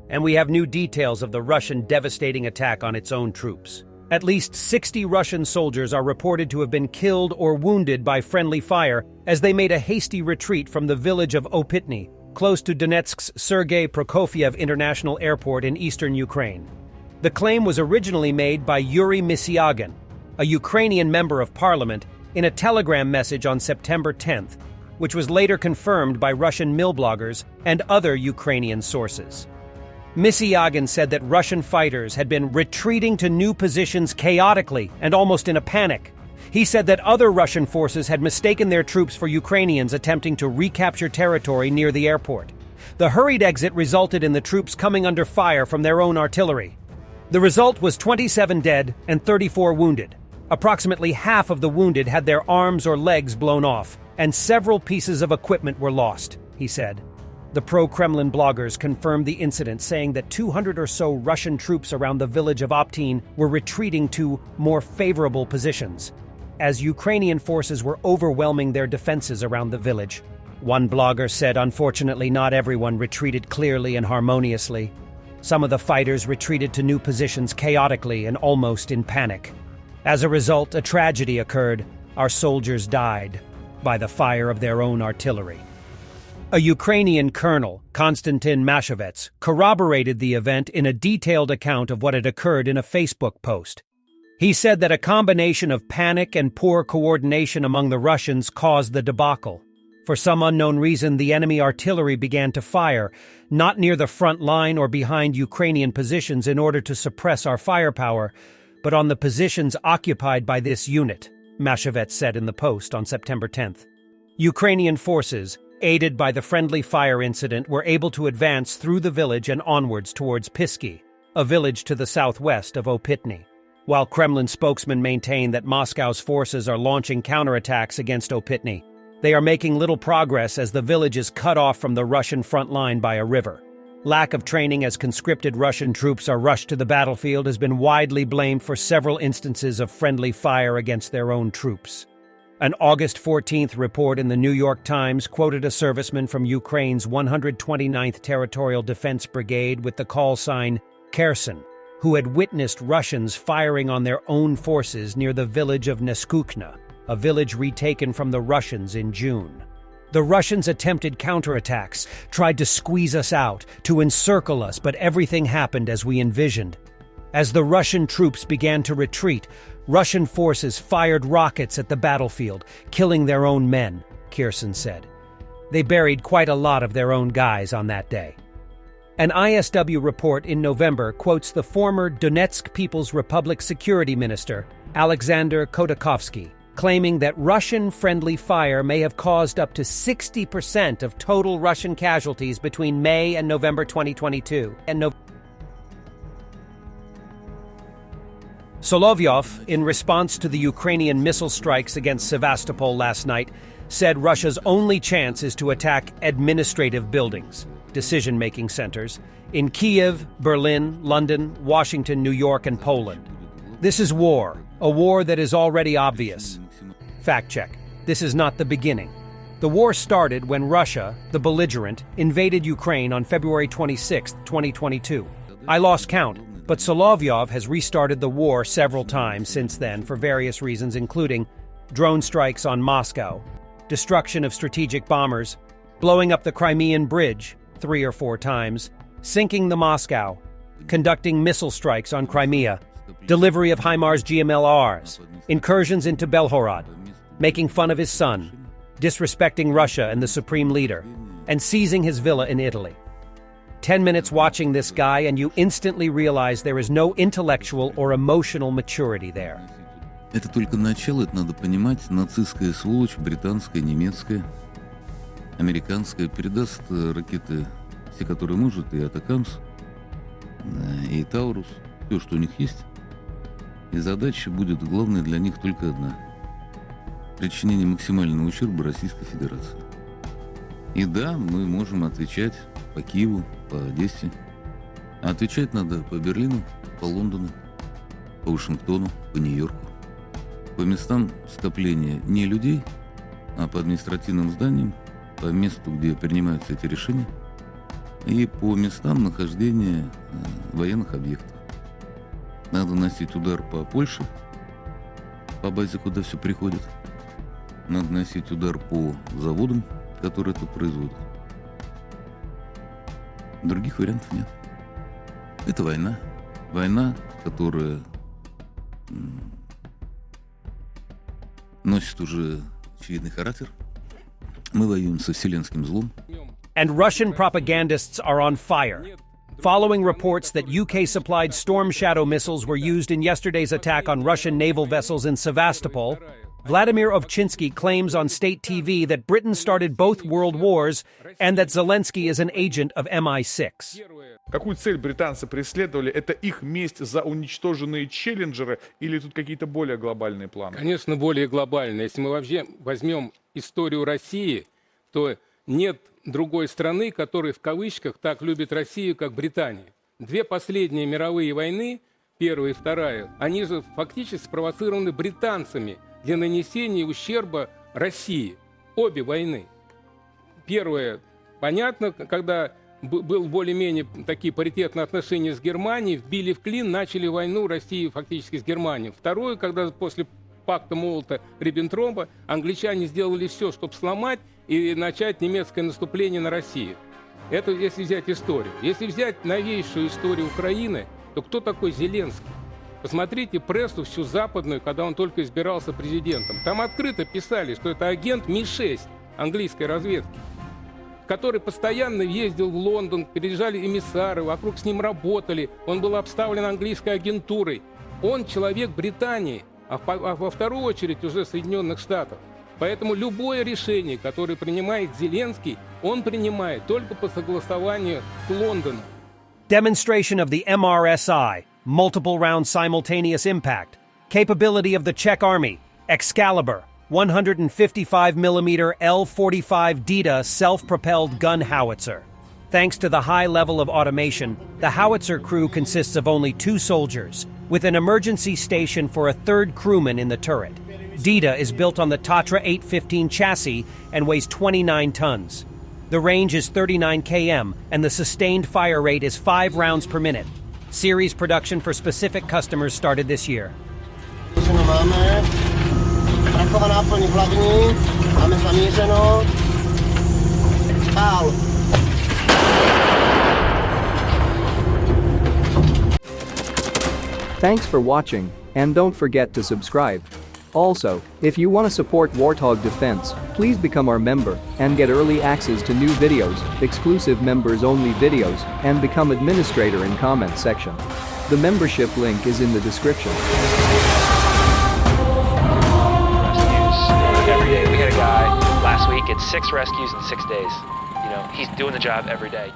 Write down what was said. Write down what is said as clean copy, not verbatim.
and we have new details of the Russian devastating attack on its own troops. At least 60 Russian soldiers are reported to have been killed or wounded by friendly fire as they made a hasty retreat from the village of Opytne, close to Donetsk's Sergei Prokofiev International Airport in eastern Ukraine. The claim was originally made by Yuri Misyagin, a Ukrainian member of parliament, in a telegram message on September 10th, which was later confirmed by Russian mill bloggers and other Ukrainian sources. Misyagin said that Russian fighters had been retreating to new positions chaotically and almost in a panic. He said that other Russian forces had mistaken their troops for Ukrainians attempting to recapture territory near the airport. The hurried exit resulted in the troops coming under fire from their own artillery. The result was 27 dead and 34 wounded. Approximately half of the wounded had their arms or legs blown off, and several pieces of equipment were lost, he said. The pro-Kremlin bloggers confirmed the incident, saying that 200 or so Russian troops around the village of Opytne were retreating to more favorable positions, as Ukrainian forces were overwhelming their defenses around the village. One blogger said, unfortunately, not everyone retreated clearly and harmoniously. Some of the fighters retreated to new positions chaotically and almost in panic. As a result, a tragedy occurred. Our soldiers died by the fire of their own artillery. A Ukrainian colonel, Konstantin Mashevets, corroborated the event in a detailed account of what had occurred in a Facebook post. He said that a combination of panic and poor coordination among the Russians caused the debacle. For some unknown reason, the enemy artillery began to fire, not near the front line or behind Ukrainian positions in order to suppress our firepower, but on the positions occupied by this unit, Mashevets said in the post on September 10th. Ukrainian forces, aided by the friendly fire incident, were able to advance through the village and onwards towards Pisky, a village to the southwest of Opytne. While Kremlin spokesmen maintain that Moscow's forces are launching counterattacks against Opytne, they are making little progress as the village is cut off from the Russian front line by a river. Lack of training as conscripted Russian troops are rushed to the battlefield has been widely blamed for several instances of friendly fire against their own troops. An August 14th report in the New York Times quoted a serviceman from Ukraine's 129th Territorial Defense Brigade with the call sign Kherson, who had witnessed Russians firing on their own forces near the village of Neskukna, a village retaken from the Russians in June. The Russians attempted counterattacks, tried to squeeze us out, to encircle us, but everything happened as we envisioned. As the Russian troops began to retreat, Russian forces fired rockets at the battlefield, killing their own men, Kherson said. They buried quite a lot of their own guys on that day. An ISW report in November quotes the former Donetsk People's Republic Security Minister, Alexander Khodakovsky, claiming that Russian-friendly fire may have caused up to 60% of total Russian casualties between May and November 2022. Solovyov, in response to the Ukrainian missile strikes against Sevastopol last night, said Russia's only chance is to attack administrative buildings, decision-making centers, in Kiev, Berlin, London, Washington, New York, and Poland. This is war, a war that is already obvious. Fact check. This is not the beginning. The war started when Russia, the belligerent, invaded Ukraine on February 26, 2022. I lost count, but Solovyov has restarted the war several times since then for various reasons, including drone strikes on Moscow, destruction of strategic bombers, blowing up the Crimean Bridge 3 or 4 times, sinking the Moscow, conducting missile strikes on Crimea, delivery of HIMARS GMLRs, incursions into Belgorod, making fun of his son, disrespecting Russia and the supreme leader, and seizing his villa in Italy. 10 minutes watching this guy and you instantly realize there is no intellectual or emotional maturity there. Это только начало, это надо понимать. Нацистская сволочь, британская, немецкая, американская передаст ракеты, все, которые может, и Атакамс, и Таурус, все, что у них есть. И задача будет главная для них только одна – причинение максимального ущерба Российской Федерации. И да, мы можем отвечать по Киеву, по Одессе. А отвечать надо по Берлину, по Лондону, по Вашингтону, по Нью-Йорку. По местам скопления не людей, а по административным зданиям, по месту, где принимаются эти решения, и по местам нахождения военных объектов. Надо наносить удар по Польше, по базе, куда все приходит. Надо наносить удар по заводам, которые это производят. Других вариантов нет. Это война. Война, которая носит уже очевидный характер. Мы воюем со вселенским злом. And Russian propagandists are on fire. Following reports that UK-supplied Storm Shadow missiles were used in yesterday's attack on Russian naval vessels in Sevastopol, Vladimir Ovchinsky claims on state TV that Britain started both world wars and that Zelensky is an agent of MI6. Какую цель британцы преследовали? Это их месть за уничтоженные челленджеры или тут какие-то более глобальные планы? Конечно, более глобальные. Если мы вообще возьмем историю России, то нет другой страны, которая в кавычках так любит Россию, как Британия. Две последние мировые войны, первая и вторая, они же фактически спровоцированы британцами для нанесения ущерба России. Обе войны. Первая, понятно, когда был более-менее такие паритетные отношения с Германией, вбили в клин, начали войну России фактически с Германией. Второе, когда после пакта Молота-Риббентропа англичане сделали все, чтобы сломать и начать немецкое наступление на Россию. Это если взять историю. Если взять новейшую историю Украины, то кто такой Зеленский? Посмотрите прессу всю западную, когда он только избирался президентом. Там открыто писали, что это агент Ми-6 английской разведки, который постоянно ездил в Лондон, приезжали эмиссары, вокруг с ним работали, он был обставлен английской агентурой. Он человек Британии, а во вторую очередь уже Соединенных Штатов. Поэтому любое решение, которое принимает Зеленский, он принимает только по согласованию с Лондоном. Demonstration of the MRSI, multiple round simultaneous impact, capability of the Czech Army, Excalibur, 155mm L-45 Dita self-propelled gun howitzer. Thanks to the high level of automation, the howitzer crew consists of only 2 soldiers, with an emergency station for a third crewman in the turret. Dita is built on the Tatra 815 chassis and weighs 29 tons. The range is 39 km, and the sustained fire rate is 5 rounds per minute. Series production for specific customers started this year. Thanks for watching, and don't forget to subscribe. Also, if you want to support Warthog Defense, please become our member and get early access to new videos, exclusive members-only videos, and become administrator in comment section. The membership link is in the description. Every day. We had a guy last week, it's 6 rescues in 6 days. You know, he's doing the job every day.